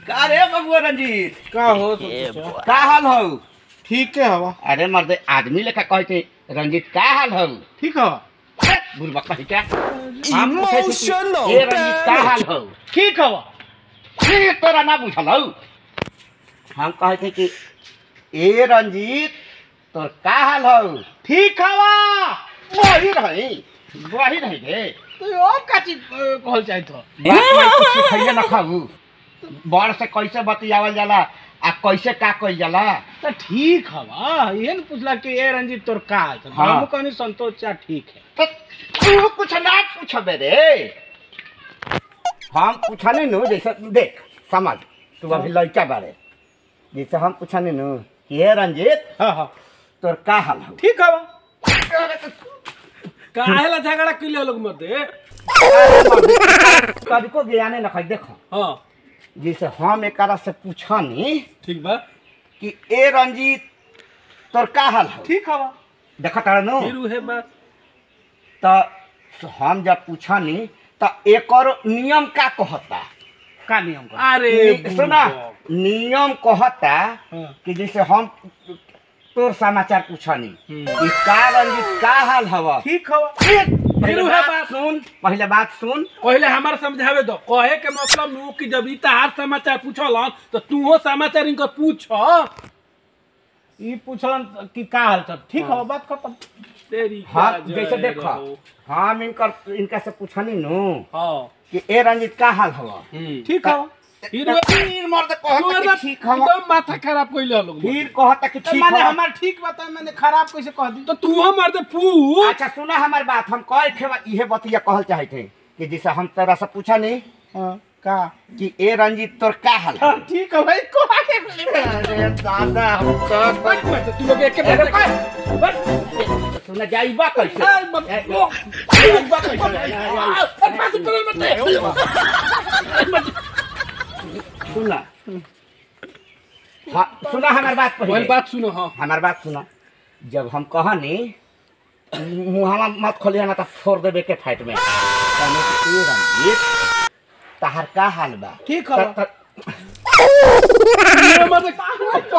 का रे बबुआ रंजीत का हो का हाल हो? ठीक है हवा अरे मर्दे आदमी लेखा कहते रंजीत का हाल हो? ठीक है बुढ़बा कही क्या हम ए रंजीत का हाल हो? ठीक हवा ठीक तोरा ना बुझल हो। हम कहते कि ए रंजीत तोर का हाल हो? ठीक हवा वही रही रे तो और का चीज कहल चाहे तो कुछ खइए ना खाऊ बड़ से कैसे बतियावल जाला आ कैसे का कइल जाला। तो ठीक हवा ये न पूछला कि ए रंजीत तोर का हाल है हाँ। हम कहनी संतोष चा ठीक है तो तू कुछ ना पूछबे रे। हम पूछने नु जैसे देख समझ तू अभी लड़का बारे जैसे हम पूछने नु कि हे रंजीत हाँ तोर का हाल हो? ठीक हवा काहेला झगड़ा किले लोग मत दे कभी को ज्ञाने न खै देखो हाँ जैसे हम एक से पूछनी ठीक बा कि ए रंजीत तोर का हाल हो? ठीक हवा देखा तारा नु फिर उहे बात तो हम जब पूछनी तो एक और नियम का कहता का नियम का अरे सुना नियम कहता हाँ। कि जैसे हम तोर समाचार पूछनी कि का रंजीत का हाल हवा? ठीक हवा पहले बात सुन पहले हमारा समझावे दो कहे के मतलब नु कि जब इता हार समाचार पूछल तो तू हो समाचार इनको पूछ ई पूछलन कि का हाल सब ठीक है बात खत्म तेरी हाँ जैसे देखो हम इनका से पूछनी नु हां कि ए रंजीत का हाल हवा? ठीक है फिर मर्द कहता कि ठीक हवा एकदम माथा खराब कइले लोग फिर कहता कि ठीक माने हवा। हमार ठीक बता मैंने खराब कैसे कह दी तो तू हम मर दे पूछ अच्छा सुना हमार बात हम कह खेवा इहे बतिया कहल चाहे थे कि जैसे हम तेरा से पूछा नहीं हां का कि ए रंजीत तोर का हाल है? ठीक है भाई को अरे दादा हम तो तू लोग एक के सुना जाइबा कैसे सुना हाँ सुना हमार बात पहले बात सुनो हाँ हमार बात सुना जब हम कहनी मुहावा मत खोलिया ना तो फोड़ देबे के फाइट में कहने कि ए रंजीत तहार का हाल बा? ठीक है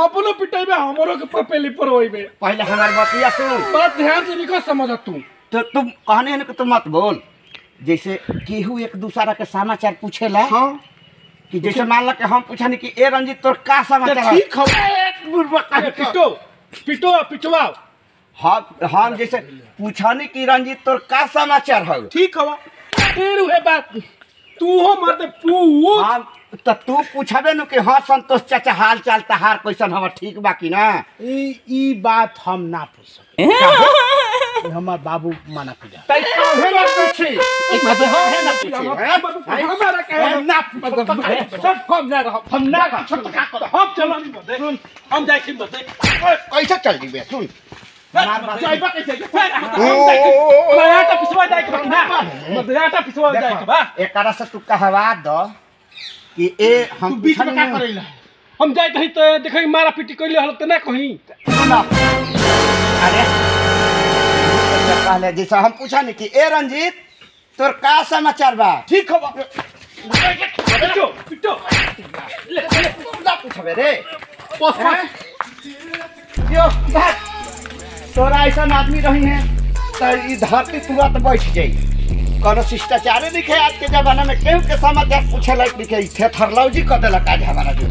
अपनो पिटाई में हमरो के पपेली पर होइबे पहले हमार बतिया सुन बात ध्यान से निको समझ तू तो तुम कहने हैं कि तुम मत बोल जैसे केहू एक दूसरा के समाचार पूछेला हाँ कि जैसे मान लो कि हम पूछनी कि ए रंजीत तोर का समाचार है? ठीक है पिटो पिटो पिटवा हम जैसे पूछनी कि रंजीत तोर का समाचार है? ठीक है फिर उहे बात तू हो मत पूछ हम तो तू पूछबे न कि हाँ संतोष चाचा हाल चाल तहार कैसन हवा ठीक बा कि ना? ई बात हम ना पूछ सकते हमार बाबू मना कर जा तै काहे ना पूछी एक बात है ना पूछी हमारा कहे ना सब कम ना रह हम ना छोटा कर हम चलो नहीं बदे सुन हम जाए कि बदे कैसे चल जीबे सुन हमार बात जाइबा कैसे फिर हम जाए कि मयाटा पिसवा जाए कि ना मयाटा पिसवा जाए कि बा एकरा से तू कहवा दो कि ए हम बीच में का करेला हम जाए कहीं तो देखई मारा पीटी कइले हल त ना कहीं सुना अरे पहले जैसा हम पूछा नहीं कि ए रंजीत तोर का समाचार बा? ठीक है पिटो पिटो ले ना पूछबे रे पोस यो बात तोरा ऐसा आदमी रही है तो ई धरती तुरंत बैठ जाई कोनो शिष्टाचार नहीं है आज के जमाना में केहू के समाचार पूछे लायक नहीं है थरलौजी कर देलक आज हमारा जो